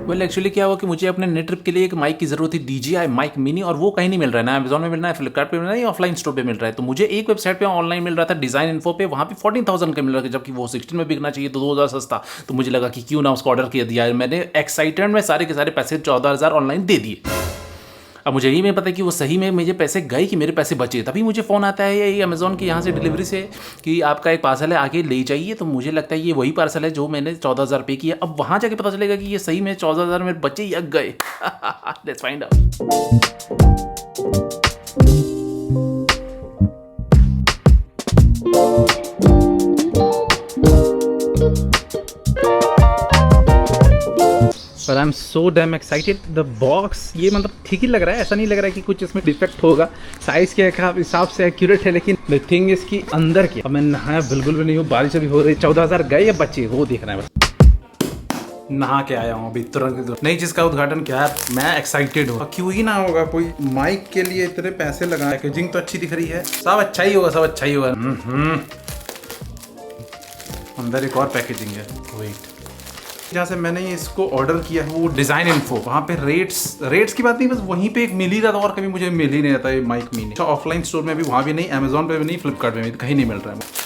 Well actually क्या हुआ कि मुझे अपने नेट ट्रिप के लिए एक माइक की जरूरत थी, DJI माइक मिनी, और वो कहीं नहीं मिल रहा है, ना अमेजोन में मिल रहा है, फ्लिपकार्ट पे मिल रहा है, या ऑफलाइन स्टोर पे मिल रहा है। तो मुझे एक वेबसाइट पे ऑनलाइन मिल रहा था, डिजाइन इन्फो पे, वहाँ पे 14,000 का मिल रहा था, जबकि वो 16 में बिकना चाहिए, तो 2,000 सस्ता। तो मुझे लगा कि क्यों ना उसको ऑर्डर कर दिया। मैंने एक्साइटेड में सारे के सारे पैसे 14,000 ऑनलाइन दे दिए। अब मुझे ये नहीं पता कि वो सही में मुझे पैसे गए कि मेरे पैसे बचे। तभी मुझे फ़ोन आता है ये अमेज़ॉन के यहाँ से डिलीवरी से कि आपका एक पार्सल है, आके ले जाइए। तो मुझे लगता है ये वही पार्सल है जो मैंने 14,000 पे किया। अब वहाँ जाके पता चलेगा कि ये सही में 14,000 मेरे बचे या गए। Let's find out. पर I am so damn excited. The box ये मतलब ठीक ही लग रहा है, ऐसा नहीं लग रहा है कि कुछ इसमें डिफेक्ट होगा। साइज़ के हिसाब से एक्यूरेट है, लेकिन द थिंग इसकी अंदर की, अब मैं नहाया बिल्कुल भी नहीं हूँ, बारिश अभी हो रही। 14,000 गए या बचे वो देखना है बस। नहा के आया हूँ अभी तुरंत। नई चीज़ का उद्घाटन क्या है, मैं एक्साइटेड हूँ। क्यों ही ना होगा, कोई माइक के लिए इतने पैसे लगा, पैकेजिंग तो अच्छी दिख रही है, सब अच्छा ही होगा, सब अच्छा ही होगा। अंदर एक और पैकेजिंग है, वेट। जहाँ से मैंने इसको ऑर्डर किया है वो डिजाइन इन्फो, वहाँ पे रेट्स की बात नहीं, बस वहीं पे एक मिल ही रहा था, और कभी मुझे मिल ही नहीं रहता ये माइक मिनी। ऑफलाइन स्टोर में भी वहाँ भी नहीं, अमेजोन पे भी नहीं, फ्लिपकार्ट में भी कहीं नहीं मिल रहा है।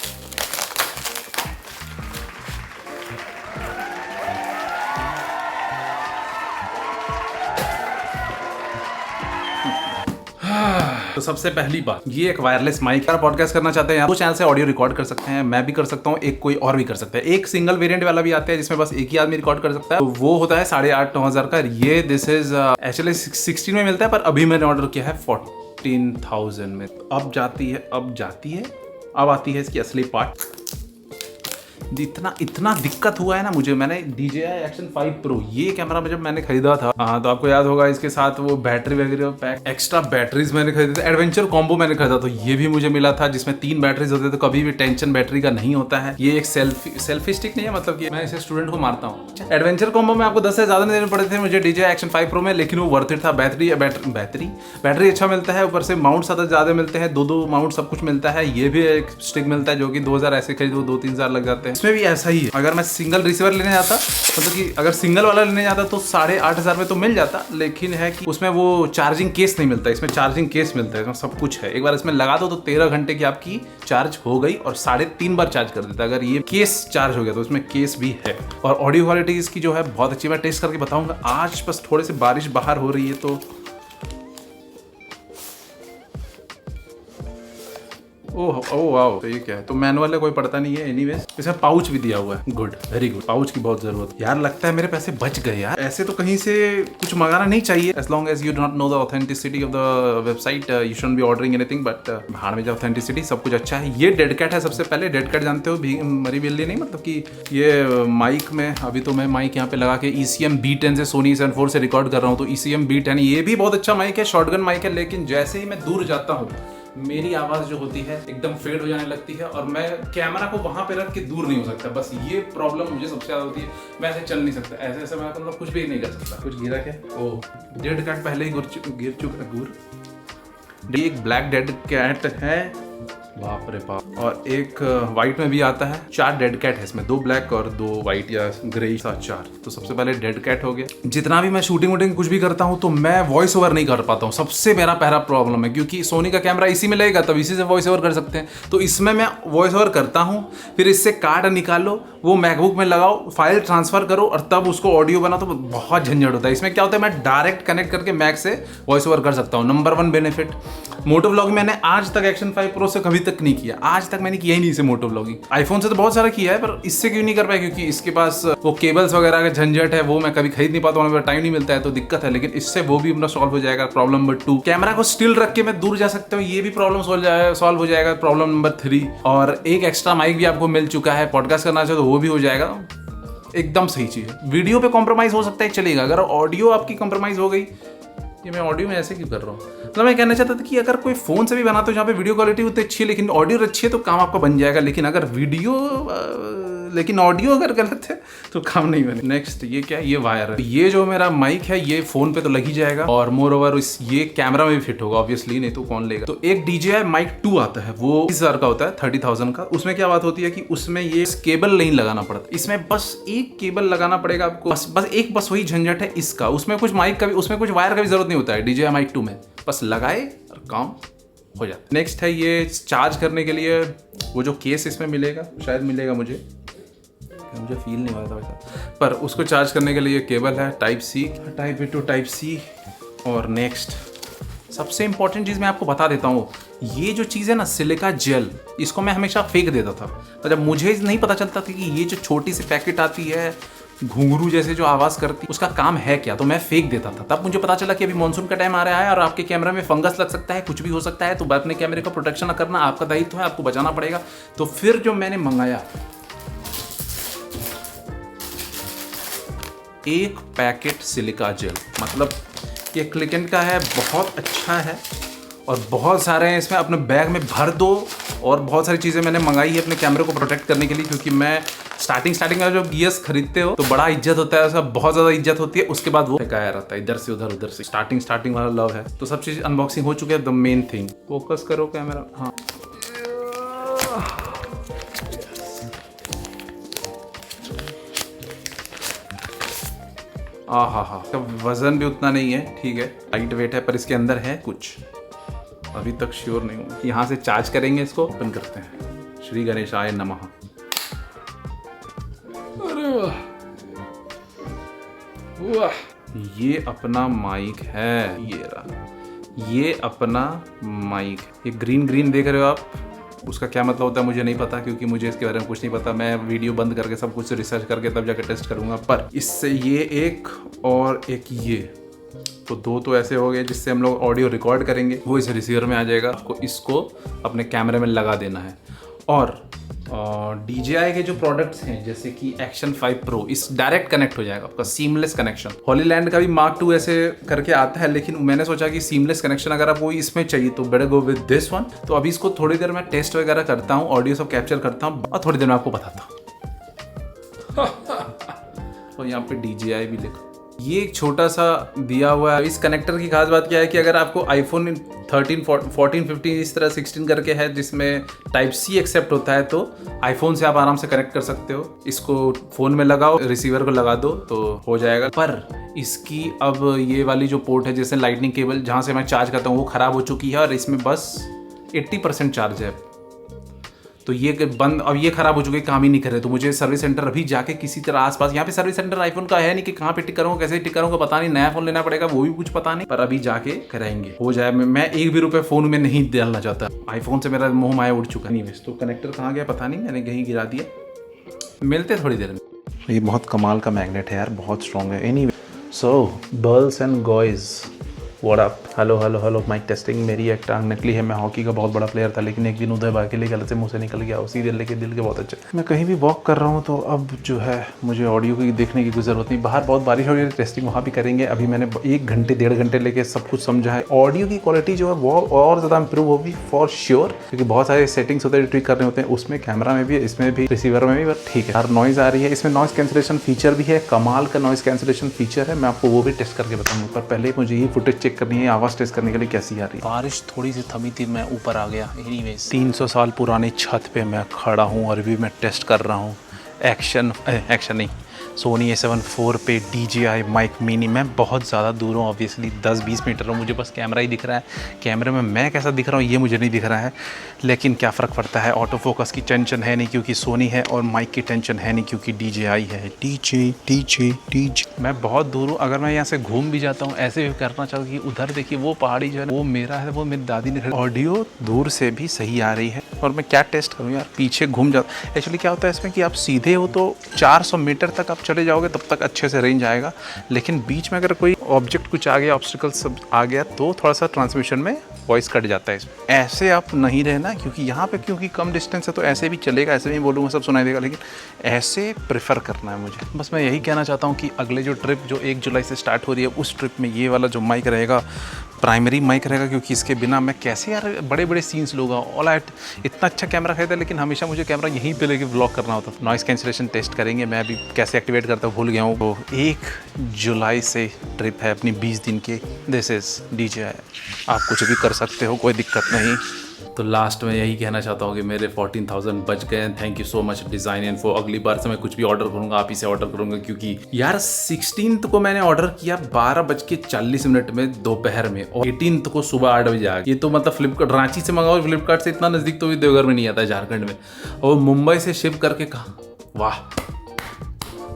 तो सबसे पहली बात, ये एक वायरलेस माइक है। पॉडकास्ट करना चाहते हैं, दो चैनल से ऑडियो रिकॉर्ड कर सकते हैं, मैं भी कर सकता हूँ, एक कोई और भी कर सकता है। एक सिंगल वेरिएंट वाला भी आता है जिसमें बस एक ही आदमी रिकॉर्ड कर सकता है, तो वो होता है 8,500-9,000 का। ये दिस इज एक्चुअली 16 में मिलता है, पर अभी मैंने ऑर्डर किया है 14,000 में। अब जाती है, अब आती है इसकी असली पार्ट। इतना दिक्कत हुआ है ना मुझे। मैंने DJI Action 5 Pro ये कैमरा जब मैंने खरीदा था, तो आपको याद होगा इसके साथ वो बैटरी वगैरह पैक, एक्स्ट्रा बैटरीज मैंने खरीदे थे। एडवेंचर कॉम्बो मैंने खरीदा, तो ये भी मुझे मिला था जिसमें 3 बैटरीज होते थे, तो कभी भी टेंशन बैटरी का नहीं होता है। ये एक सेल्फी स्टिक नहीं है, मतलब कि मैं इसे स्टूडेंट को मारता हूँ। एडवेंचर कॉम्बो में आपको 10 से ज्यादा देने पड़े थे मुझे DJI Action 5 Pro में, लेकिन वो वर्थ इट था। बैटरी अच्छा मिलता है, ऊपर से माउंट ज्यादा मिलते हैं, दो माउंट सब कुछ मिलता है। ये भी एक स्टिक मिलता है जो कि 2,000 ऐसे खरीदो 2-3,000 लग जाते हैं। इसमें भी ऐसा ही है। अगर मैं सिंगल रिसीवर लेने जाता, मतलब कि अगर सिंगल वाला लेने जाता तो 8,500 में तो मिल जाता, लेकिन है कि उसमें वो चार्जिंग केस नहीं मिलता। इसमें चार्जिंग केस मिलता है, इसमें सब कुछ है। एक बार इसमें लगा दो तो 13 घंटे की आपकी चार्ज हो गई, और 3.5 बार चार्ज कर देता अगर ये केस चार्ज हो गया तो। इसमें केस भी है, और ऑडियो क्वालिटी इसकी जो है बहुत अच्छी। मैं टेस्ट करके बताऊंगा। आज बस थोड़े से बारिश बाहर हो रही है, तो ओह वाओ, तो ये क्या है? तो मैनुअल है, कोई पढ़ता नहीं है। एनीवेज इसमें पाउच भी दिया हुआ है, गुड, वेरी गुड। पाउच की बहुत जरूरत यार। लगता है मेरे पैसे बच गए यार। ऐसे तो कहीं से कुछ मंगाना नहीं चाहिए, as long as you do not know the authenticity of the website, you shouldn't be ordering anything. But भाड़ में जो ऑथेंटिसिटी, सब कुछ अच्छा है। ये डेड कैट है सबसे पहले। डेड कैट जानते हो, मरी बिल्ली नहीं, मतलब कि ये माइक में, अभी तो मैं माइक यहाँ पे लगा के ECM B10 से, सोनी 7-4 से रिकॉर्ड कर रहा हूँ, तो ECM B10 ये भी बहुत अच्छा माइक है, शॉटगन माइक है। लेकिन जैसे ही मैं दूर जाता हूँ, मेरी आवाज़ जो होती है एकदम फेड हो जाने लगती है, और मैं कैमरा को वहाँ पे रख के दूर नहीं हो सकता। बस ये प्रॉब्लम मुझे सबसे ज़्यादा होती है। मैं ऐसे चल नहीं सकता, ऐसे मैं मतलब कुछ भी नहीं कर सकता। कुछ गिरा क्या? ओह, डेड कैट पहले ही गिर चुका। एक ब्लैक डेड कैट है, बाप रे बाप। और एक व्हाइट में भी आता है। 4 डेड कैट है इसमें, 2 ब्लैक और 2 व्हाइट या ग्रे सा 4। तो सबसे पहले डेड कैट हो गया। जितना भी मैं शूटिंग कुछ भी करता हूँ, तो मैं वॉइस ओवर नहीं कर पाता हूँ। सबसे मेरा पहला प्रॉब्लम है, क्योंकि सोनी का कैमरा इसी में लगेगा, तब इसी से वॉइस ओवर कर सकते हैं। तो इसमें मैं वॉइस ओवर करता हूँ, फिर इससे कार्ड निकालो, वो मैकबुक में लगाओ, फाइल ट्रांसफर करो, और तब उसको ऑडियो बनाओ, तो बहुत झंझट होता है। इसमें क्या होता है, मैं डायरेक्ट कनेक्ट करके मैक से वॉइस ओवर कर सकता हूँ। Number 1 benefit. मोटो व्लॉग मैंने आज तक Action 5 Pro से कभी तक नहीं किया, आज तक मैंने किया ही नहीं इसे मोटो व्लॉगिंग। आईफोन से तो बहुत सारा किया है, पर इससे क्यों नहीं कर पाया, क्योंकि इसके पास वो केबल्स वगैरह का झंझट है, वो मैं कभी खरीद नहीं पाता हूँ, मेरा टाइम नहीं मिलता है, तो दिक्कत है। लेकिन इससे वो भी अपना सॉल्व हो जाएगा। प्रॉब्लम नंबर 2, कैमरा को स्टिल रख के मैं दूर जा सकता हूँ, ये भी प्रॉब्लम सॉल्व हो जाएगा। प्रॉब्लम नंबर 3, और एक एक्स्ट्रा माइक भी आपको मिल चुका है। पॉडकास्ट करना चाहे तो वो भी हो जाएगा। एकदम सही चीज है। वीडियो पे कॉम्प्रोमाइज हो सकता है, चलेगा। अगर ऑडियो आपकी कॉम्प्रोमाइज हो गई, ये मैं ऑडियो में ऐसे क्यों कर रहा हूँ, मतलब मैं कहना चाहता था कि अगर कोई फोन से भी बनाते हो जहाँ पे वीडियो क्वालिटी उतनी अच्छी है, लेकिन ऑडियो अच्छी है, तो काम आपका बन जाएगा। लेकिन अगर वीडियो लेकिन ऑडियो अगर गलत है तो काम नहीं बने। नेक्स्ट ये क्या है, ये वायर है। ये जो मेरा माइक है ये फोन पे तो लग ही जाएगा और मोर ओवर ये कैमरा में भी फिट होगा ऑब्वियसली, नहीं तो कौन लेगा। तो एक DJI Mic 2 आता है, वो 30,000 का होता है, 30,000 का। उसमें क्या बात होती है कि उसमें ये केबल नहीं लगाना पड़ता, इसमें बस एक केबल लगाना पड़ेगा आपको, बस वही झंझट है इसका। उसमें कुछ माइक का भी, उसमें कुछ वायर का भी जरूरत नहीं होता है DJI Mic 2 में, बस लगाए और काम हो जाता। नेक्स्ट है ये चार्ज करने के लिए वो जो केस इसमें मिलेगा, शायद मिलेगा, मुझे फील नहीं हो रहा था वैसा, पर उसको चार्ज करने के लिए केबल है type A to type C। और नेक्स्ट सबसे इंपॉर्टेंट चीज़ मैं आपको बता देता हूँ, ये जो चीज़ है ना सिलिका जेल, इसको मैं हमेशा फेंक देता था। तो जब मुझे नहीं पता चलता था कि ये जो छोटी सी पैकेट आती है घुंघरू जैसे जो आवाज़ करती, उसका काम है क्या, तो मैं फेंक देता था। तब मुझे पता चला कि अभी मानसून का टाइम आ रहा है और आपके कैमरे में फंगस लग सकता है, कुछ भी हो सकता है, तो अपने कैमरे का प्रोटेक्शन करना आपका दायित्व है, आपको बचाना पड़ेगा। तो फिर जो मैंने मंगाया 1 पैकेट सिलिका जेल, मतलब ये क्लिकेंट का है, बहुत अच्छा है और बहुत सारे हैं इसमें, अपने बैग में भर दो। और बहुत सारी चीज़ें मैंने मंगाई है अपने कैमरे को प्रोटेक्ट करने के लिए, क्योंकि मैं स्टार्टिंग में जब गियर्स खरीदते हो तो बड़ा इज्जत होता है, उसका बहुत ज़्यादा इज्जत होती है, उसके बाद वो फेंकाया रहता है इधर से उधर से। स्टार्टिंग वाला लव है। तो सब चीज़ अनबॉक्सिंग हो चुकी है। द मेन थिंग, फोकस करो कैमरा, हाँ हाँ, इसका वजन भी उतना नहीं है, ठीक है, लाइट वेट है, पर इसके अंदर है कुछ, अभी तक श्योर नहीं हूँ। यहाँ से चार्ज करेंगे, इसको ओपन करते हैं। श्री गणेशाय नमः। अरे वाह, ये अपना माइक है, ये रहा, ये अपना माइक। ये ग्रीन देख रहे हो आप, उसका क्या मतलब होता है मुझे नहीं पता, क्योंकि मुझे इसके बारे में कुछ नहीं पता। मैं वीडियो बंद करके सब कुछ रिसर्च करके तब जाकर टेस्ट करूंगा। पर इससे ये एक और एक ये, तो 2 तो ऐसे हो गए जिससे हम लोग ऑडियो रिकॉर्ड करेंगे, वो इस रिसीवर में आ जाएगा। आपको इसको अपने कैमरे में लगा देना है। और DJI के जो प्रोडक्ट्स हैं जैसे कि Action 5 Pro, इस डायरेक्ट कनेक्ट हो जाएगा आपका, सीमलेस कनेक्शन। हॉलीलैंड का भी Mark II ऐसे करके आता है, लेकिन मैंने सोचा कि सीमलेस कनेक्शन अगर आपको इसमें चाहिए तो better go with this one. तो अभी इसको थोड़ी देर मैं टेस्ट वगैरह करता हूँ, ऑडियो सब कैप्चर करता हूँ और थोड़ी देर में आपको बताता हूँ। तो यहाँ पे DJI भी लिखो, ये एक छोटा सा दिया हुआ है। इस कनेक्टर की खास बात क्या है कि अगर आपको iPhone 13, 14, 15 इस तरह 16 करके है जिसमें टाइप C एक्सेप्ट होता है, तो iPhone से आप आराम से कनेक्ट कर सकते हो। इसको फ़ोन में लगाओ, रिसीवर को लगा दो तो हो जाएगा। पर इसकी अब ये वाली जो पोर्ट है, जैसे लाइटनिंग केबल जहाँ से मैं चार्ज करता हूँ, वो ख़राब हो चुकी है और इसमें बस 80% चार्ज है। तो ये बंद, अब ये खराब हो चुके, काम ही नहीं कर रहे। तो मुझे सर्विस सेंटर अभी जाके किसी तरह आसपास, यहाँ पे सर्विस सेंटर आईफोन का है नहीं कि कहाँ पे टिक करूँगा, कैसे टिक करूँगा पता नहीं, नया फोन लेना पड़ेगा, वो भी कुछ पता नहीं, पर अभी जाके कराएंगे, हो जाए। मैं 1 भी रुपये फोन में नहीं डालना चाहता, आईफोन से मेरा मोह माया उड़ चुका। नहीं बस, तो कनेक्टर कहाँ गया पता नहीं, मैंने कहीं गिरा दिया। मिलते थोड़ी देर में। ये बहुत कमाल का मैग्नेट है यार, बहुत स्ट्रॉन्ग है। Anyway, so girls and boys, what up, hello mic testing. मेरी एक टांग नकली है, मैं हॉकी का बहुत बड़ा प्लेयर था, लेकिन एक दिन उधर अकेले गलत से मुंह से निकल गया, उसी दिल के बहुत अच्छा। मैं कहीं भी वॉक कर रहा हूँ तो अब जो है मुझे ऑडियो की देखने की कोई ज़रूरत नहीं। बाहर बहुत बारिश हो रही है, टेस्टिंग वहाँ भी करेंगे। अभी मैंने 1 घंटे 1.5 घंटे लेके सब कुछ समझा है। ऑडियो की क्वालिटी जो है वो और ज़्यादा इंप्रूव होगी फॉर श्योर, क्योंकि बहुत सारे सेटिंग्स होते हैं, ट्विक करने होते हैं, उसमें कैमरा में भी, इसमें भी, रिसीवर में भी। बट ठीक है यार, नॉइज़ आ रही है, इसमें नॉइज़ कैंसिलेशन फीचर भी है, कमाल का नॉइज़ कैंसिलेशन फीचर है। मैं आपको वो भी टेस्ट करके बताऊँगा, पर पहले मुझे ये फुटेज चेक करनी है, आवाज़ टेस्ट करने के लिए कैसी आ रही है। बारिश थोड़ी सी थमी थी, मैं ऊपर आ गया। एनीवेज, 300 साल पुरानी छत पे मैं खड़ा हूँ और अभी मैं टेस्ट कर रहा हूँ एक्शन नहीं, सोनी A7 IV पे DJI Mic Mini। मैं बहुत ज़्यादा दूर हूँ, ऑब्वियसली 10-20 मीटर हूँ, मुझे बस कैमरा ही दिख रहा है। कैमरे में मैं कैसा दिख रहा हूँ ये मुझे नहीं दिख रहा है, लेकिन क्या फ़र्क पड़ता है, ऑटो फोकस की टेंशन है नहीं क्योंकि सोनी है, और माइक की टेंशन है नहीं क्योंकि DJI है। DJ मैं बहुत दूर हूँ। अगर मैं यहाँ से घूम भी जाता हूँ, ऐसे भी करना चाहूँ कि उधर देखिए वो पहाड़ी जो है वो मेरा है, वो मेरी दादी ने। ऑडियो दूर से भी सही आ रही है, और मैं क्या टेस्ट करूँ यार, पीछे घूम जाता। एक्चुअली क्या होता है इसमें कि आप सीधे हो तो 400 मीटर तक आप चले जाओगे, तब तक अच्छे से रेंज आएगा, लेकिन बीच में अगर कोई ऑब्जेक्ट कुछ आ गया, ऑब्स्टिकल सब आ गया, तो थोड़ा सा ट्रांसमिशन में वॉइस कट जाता है। ऐसे आप नहीं रहना, क्योंकि यहाँ पे क्योंकि कम डिस्टेंस है तो ऐसे भी चलेगा, ऐसे भी बोलूँगा सब सुनाई देगा, लेकिन ऐसे प्रेफर करना है मुझे। बस मैं यही कहना चाहता हूँ कि अगले जो ट्रिप जो 1 जुलाई से स्टार्ट हो रही है, उस ट्रिप में ये वाला जो माइक रहेगा प्राइमरी माइक रहेगा, क्योंकि इसके बिना मैं कैसे यार बड़े बड़े सीन्स लूँगा। ऑल एट इतना अच्छा कैमरा खरीदा, लेकिन हमेशा मुझे कैमरा यहीं पे लेके व्लॉग करना होता था। नॉइस कैंसिलेशन टेस्ट करेंगे, मैं अभी कैसे एक्टिवेट करता हूँ भूल गया हूँ। तो 1 जुलाई से ट्रिप है अपनी 20 दिन की। This is DJI। आप कुछ भी कर सकते हो, कोई दिक्कत नहीं। तो लास्ट में यही कहना चाहता हूँ कि मेरे 14,000 बच गए। Thank you so much design info. अगली बार से मैं कुछ भी ऑर्डर करूँगा आप ही से ऑर्डर करूँगा, क्योंकि यार 16th को मैंने ऑर्डर किया 12:40 में दोपहर में, और 18th को सुबह 8 बजे आ गया। ये तो मतलब फ्लिपकार्ट, रांची से मंगाओ फ्लिपकार्ट से, इतना नज़दीक तो भी देवघर में नहीं आता है झारखंड में, और मुंबई से शिप करके कहा। वाह।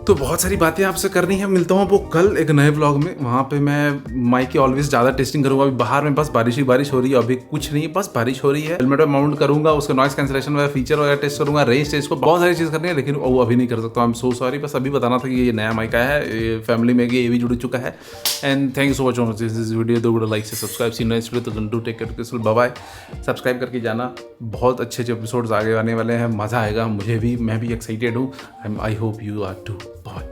तो बहुत सारी बातें आपसे करनी है। मिलता हूँ आपको कल एक नए ब्लॉग में। वहाँ पे मैं माइक की ऑलवेज ज़्यादा टेस्टिंग करूँगा। अभी बाहर में बस बारिश ही बारिश हो रही है, अभी कुछ नहीं, बस बारिश हो रही है। हेलमेट में माउंट करूँगा, उसका नॉइस कैंसिलेशन वगैरह फीचर वगैरह टेस्ट करूँगा, रेंज टेस्ट को, बहुत सारी चीज़ करनी है, लेकिन वो अभी नहीं कर सकता। आई एम सो सॉरी। बस अभी बताना था कि ये नया माइक आया है, ये फैमिली में ये भी जुड़ चुका है। And thank you so much for this video. दो लाइक से सब्सक्राइब सी नेक्स्ट वीडियो। तो do take care, bye bye. Subscribe करके जाना, बहुत अच्छे अच्छे एपिसोड्स आगे आने वाले हैं, मज़ा आएगा मुझे भी, मैं भी एक्साइटेड हूँ। I hope you are too. Bye.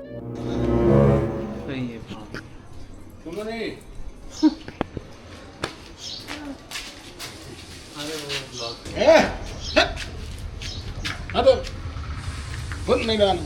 अरे नहीं डाल